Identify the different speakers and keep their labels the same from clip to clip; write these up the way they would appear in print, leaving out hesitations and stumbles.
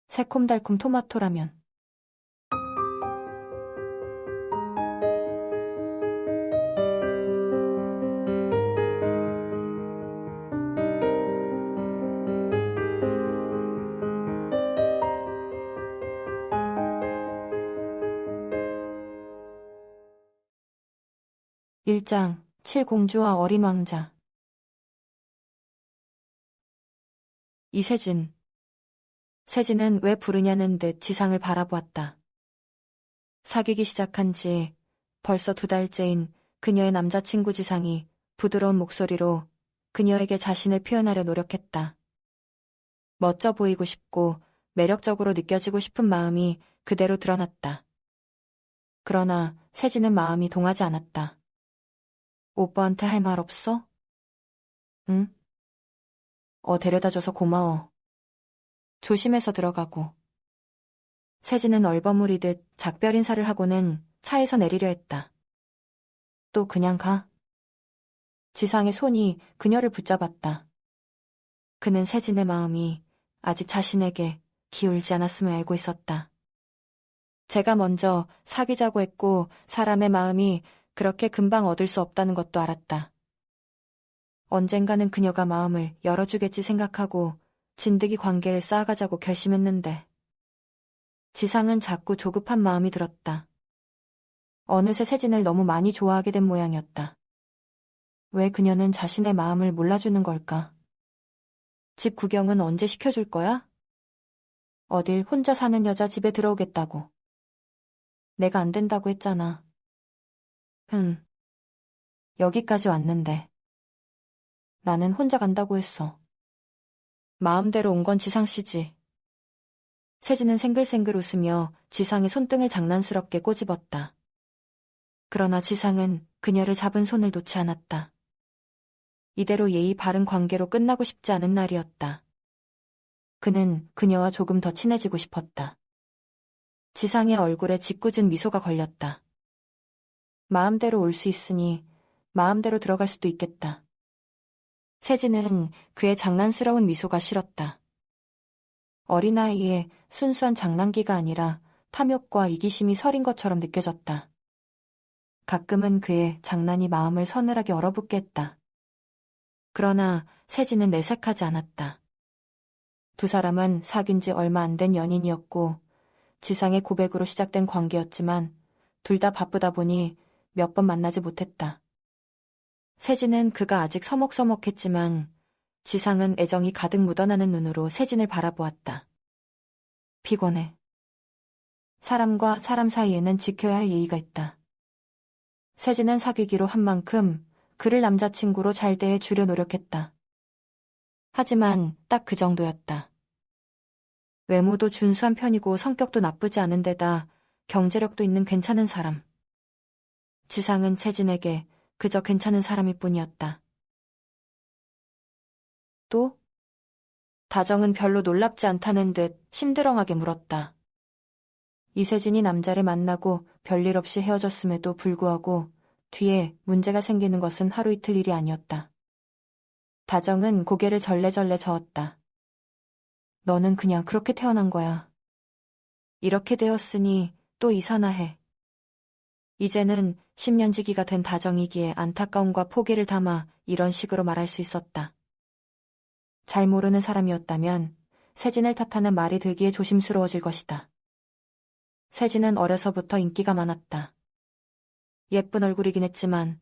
Speaker 1: 새콤달콤 토마토라면. 일장 7공주와 어린 왕자. 이세진. 세진은 왜 부르냐는 듯 지상을 바라보았다. 사귀기 시작한 지 벌써 2달째인 그녀의 남자친구 지상이 부드러운 목소리로 그녀에게 자신을 표현하려 노력했다. 멋져 보이고 싶고 매력적으로 느껴지고 싶은 마음이 그대로 드러났다. 그러나 세진은 마음이 동하지 않았다. 오빠한테 할 말 없어? 응? 데려다줘서 고마워. 조심해서 들어가고. 세진은 얼버무리듯 작별 인사를 하고는 차에서 내리려 했다. 또 그냥 가? 지상의 손이 그녀를 붙잡았다. 그는 세진의 마음이 아직 자신에게 기울지 않았음을 알고 있었다. 제가 먼저 사귀자고 했고 사람의 마음이 그렇게 금방 얻을 수 없다는 것도 알았다. 언젠가는 그녀가 마음을 열어주겠지 생각하고 진득이 관계를 쌓아가자고 결심했는데 지상은 자꾸 조급한 마음이 들었다. 어느새 세진을 너무 많이 좋아하게 된 모양이었다. 왜 그녀는 자신의 마음을 몰라주는 걸까? 집 구경은 언제 시켜줄 거야? 어딜 혼자 사는 여자 집에 들어오겠다고. 내가 안 된다고 했잖아. 여기까지 왔는데. 나는 혼자 간다고 했어. 마음대로 온 건 지상 씨지. 세진은 생글생글 웃으며 지상의 손등을 장난스럽게 꼬집었다. 그러나 지상은 그녀를 잡은 손을 놓지 않았다. 이대로 예의 바른 관계로 끝나고 싶지 않은 날이었다. 그는 그녀와 조금 더 친해지고 싶었다. 지상의 얼굴에 짓궂은 미소가 걸렸다. 마음대로 올 수 있으니 마음대로 들어갈 수도 있겠다. 세진은 그의 장난스러운 미소가 싫었다. 어린아이의 순수한 장난기가 아니라 탐욕과 이기심이 서린 것처럼 느껴졌다. 가끔은 그의 장난이 마음을 서늘하게 얼어붙게 했다. 그러나 세진은 내색하지 않았다. 두 사람은 사귄 지 얼마 안 된 연인이었고 지상의 고백으로 시작된 관계였지만 둘 다 바쁘다 보니 몇 번 만나지 못했다. 세진은 그가 아직 서먹서먹했지만 지상은 애정이 가득 묻어나는 눈으로 세진을 바라보았다. 피곤해. 사람과 사람 사이에는 지켜야 할 예의가 있다. 세진은 사귀기로 한 만큼 그를 남자친구로 잘 대해 주려 노력했다. 하지만 딱 그 정도였다. 외모도 준수한 편이고 성격도 나쁘지 않은 데다 경제력도 있는 괜찮은 사람. 지상은 세진에게 그저 괜찮은 사람일 뿐이었다. 또? 다정은 별로 놀랍지 않다는 듯 심드렁하게 물었다. 이세진이 남자를 만나고 별일 없이 헤어졌음에도 불구하고 뒤에 문제가 생기는 것은 하루 이틀 일이 아니었다. 다정은 고개를 절레절레 저었다. 너는 그냥 그렇게 태어난 거야. 이렇게 되었으니 또 이사나 해. 이제는 10년지기가 된 다정이기에 안타까움과 포기를 담아 이런 식으로 말할 수 있었다. 잘 모르는 사람이었다면 세진을 탓하는 말이 되기에 조심스러워질 것이다. 세진은 어려서부터 인기가 많았다. 예쁜 얼굴이긴 했지만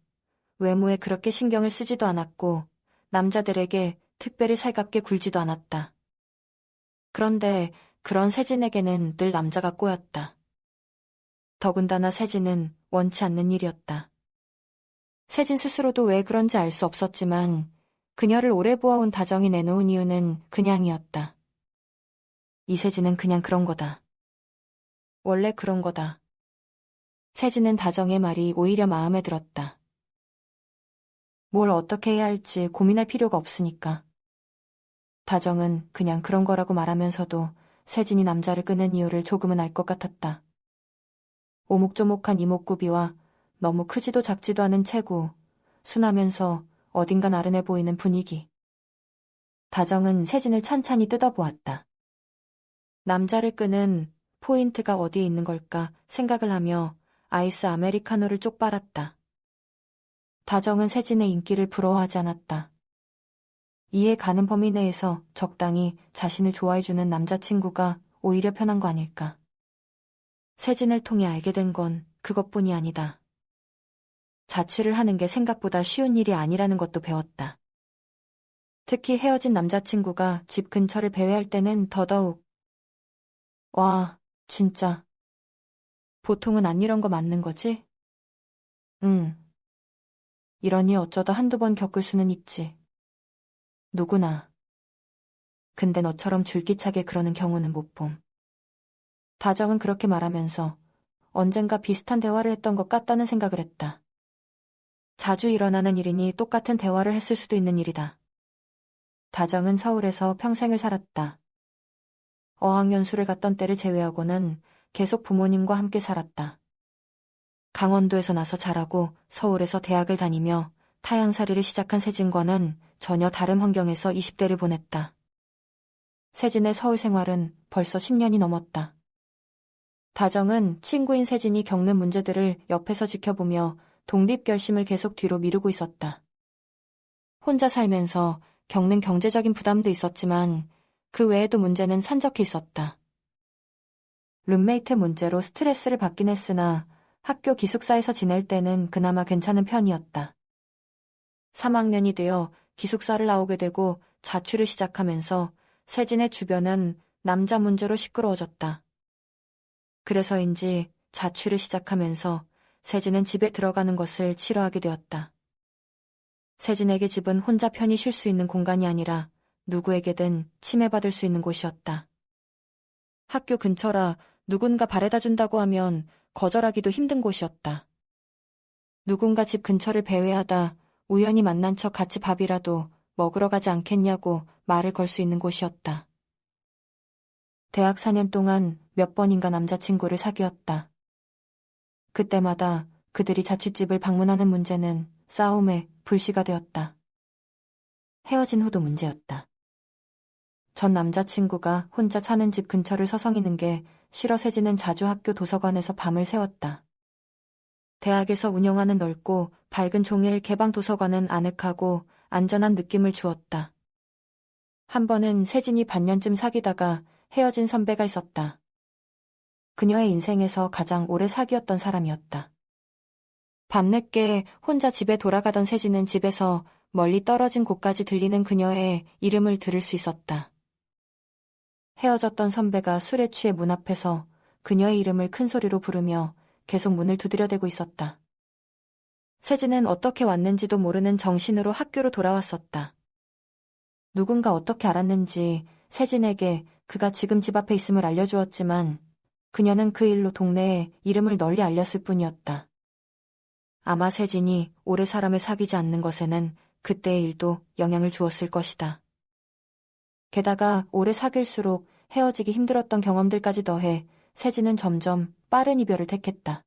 Speaker 1: 외모에 그렇게 신경을 쓰지도 않았고 남자들에게 특별히 살갑게 굴지도 않았다. 그런데 그런 세진에게는 늘 남자가 꼬였다. 더군다나 세진은 원치 않는 일이었다. 세진 스스로도 왜 그런지 알 수 없었지만 그녀를 오래 보아온 다정이 내놓은 이유는 그냥이었다. 이세진은 그냥 그런 거다. 원래 그런 거다. 세진은 다정의 말이 오히려 마음에 들었다. 뭘 어떻게 해야 할지 고민할 필요가 없으니까. 다정은 그냥 그런 거라고 말하면서도 세진이 남자를 끄는 이유를 조금은 알 것 같았다. 오목조목한 이목구비와 너무 크지도 작지도 않은 체구, 순하면서 어딘가 나른해 보이는 분위기. 다정은 세진을 찬찬히 뜯어보았다. 남자를 끄는 포인트가 어디에 있는 걸까 생각을 하며 아이스 아메리카노를 쪽 빨았다. 다정은 세진의 인기를 부러워하지 않았다. 이해 가는 범위 내에서 적당히 자신을 좋아해주는 남자친구가 오히려 편한 거 아닐까. 세진을 통해 알게 된 건 그것뿐이 아니다. 자취를 하는 게 생각보다 쉬운 일이 아니라는 것도 배웠다. 특히 헤어진 남자친구가 집 근처를 배회할 때는 더더욱. 와, 진짜. 보통은 안 이런 거 맞는 거지? 응. 이러니 어쩌다 한두 번 겪을 수는 있지. 누구나. 근데 너처럼 줄기차게 그러는 경우는 못 봄. 다정은 그렇게 말하면서 언젠가 비슷한 대화를 했던 것 같다는 생각을 했다. 자주 일어나는 일이니 똑같은 대화를 했을 수도 있는 일이다. 다정은 서울에서 평생을 살았다. 어학연수를 갔던 때를 제외하고는 계속 부모님과 함께 살았다. 강원도에서 나서 자라고 서울에서 대학을 다니며 타향살이를 시작한 세진과는 전혀 다른 환경에서 20대를 보냈다. 세진의 서울 생활은 벌써 10년이 넘었다. 다정은 친구인 세진이 겪는 문제들을 옆에서 지켜보며 독립 결심을 계속 뒤로 미루고 있었다. 혼자 살면서 겪는 경제적인 부담도 있었지만 그 외에도 문제는 산적해 있었다. 룸메이트 문제로 스트레스를 받긴 했으나 학교 기숙사에서 지낼 때는 그나마 괜찮은 편이었다. 3학년이 되어 기숙사를 나오게 되고 자취를 시작하면서 세진의 주변은 남자 문제로 시끄러워졌다. 그래서인지 자취를 시작하면서 세진은 집에 들어가는 것을 싫어하게 되었다. 세진에게 집은 혼자 편히 쉴 수 있는 공간이 아니라 누구에게든 침해받을 수 있는 곳이었다. 학교 근처라 누군가 바래다 준다고 하면 거절하기도 힘든 곳이었다. 누군가 집 근처를 배회하다 우연히 만난 척 같이 밥이라도 먹으러 가지 않겠냐고 말을 걸 수 있는 곳이었다. 대학 4년 동안 몇 번인가 남자친구를 사귀었다. 그때마다 그들이 자취집을 방문하는 문제는 싸움에 불씨가 되었다. 헤어진 후도 문제였다. 전 남자친구가 혼자 사는 집 근처를 서성이는 게 싫어 세진은 자주 학교 도서관에서 밤을 새웠다. 대학에서 운영하는 넓고 밝은 종일 개방 도서관은 아늑하고 안전한 느낌을 주었다. 한 번은 세진이 반년쯤 사귀다가 헤어진 선배가 있었다. 그녀의 인생에서 가장 오래 사귀었던 사람이었다. 밤늦게 혼자 집에 돌아가던 세진은 집에서 멀리 떨어진 곳까지 들리는 그녀의 이름을 들을 수 있었다. 헤어졌던 선배가 술에 취해 문 앞에서 그녀의 이름을 큰 소리로 부르며 계속 문을 두드려대고 있었다. 세진은 어떻게 왔는지도 모르는 정신으로 학교로 돌아왔었다. 누군가 어떻게 알았는지 세진에게 그가 지금 집 앞에 있음을 알려주었지만 그녀는 그 일로 동네에 이름을 널리 알렸을 뿐이었다. 아마 세진이 오래 사람을 사귀지 않는 것에는 그때의 일도 영향을 주었을 것이다. 게다가 오래 사귈수록 헤어지기 힘들었던 경험들까지 더해 세진은 점점 빠른 이별을 택했다.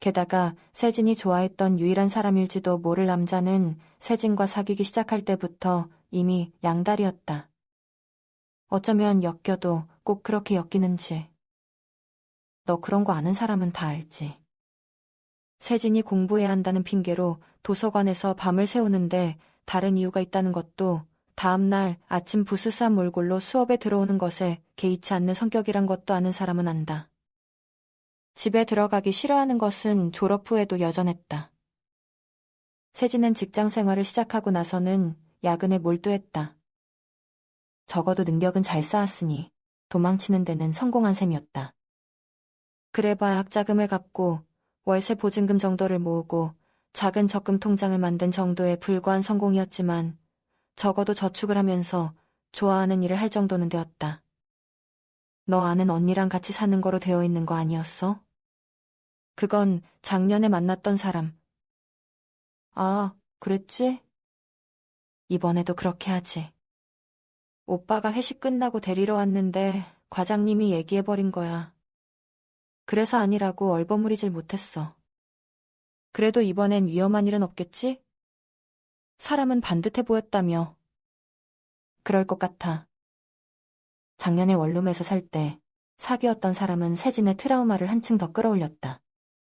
Speaker 1: 게다가 세진이 좋아했던 유일한 사람일지도 모를 남자는 세진과 사귀기 시작할 때부터 이미 양다리였다. 어쩌면 엮여도 꼭 그렇게 엮이는지. 너 그런 거 아는 사람은 다 알지. 세진이 공부해야 한다는 핑계로 도서관에서 밤을 새우는데 다른 이유가 있다는 것도 다음날 아침 부스스한 몰골로 수업에 들어오는 것에 개의치 않는 성격이란 것도 아는 사람은 안다. 집에 들어가기 싫어하는 것은 졸업 후에도 여전했다. 세진은 직장 생활을 시작하고 나서는 야근에 몰두했다. 적어도 능력은 잘 쌓았으니 도망치는 데는 성공한 셈이었다. 그래봐야 학자금을 갚고 월세 보증금 정도를 모으고 작은 적금 통장을 만든 정도에 불과한 성공이었지만 적어도 저축을 하면서 좋아하는 일을 할 정도는 되었다. 너 아는 언니랑 같이 사는 거로 되어 있는 거 아니었어? 그건 작년에 만났던 사람. 아, 그랬지? 이번에도 그렇게 하지. 오빠가 회식 끝나고 데리러 왔는데 과장님이 얘기해버린 거야. 그래서 아니라고 얼버무리질 못했어. 그래도 이번엔 위험한 일은 없겠지? 사람은 반듯해 보였다며. 그럴 것 같아. 작년에 원룸에서 살 때 사귀었던 사람은 세진의 트라우마를 한층 더 끌어올렸다.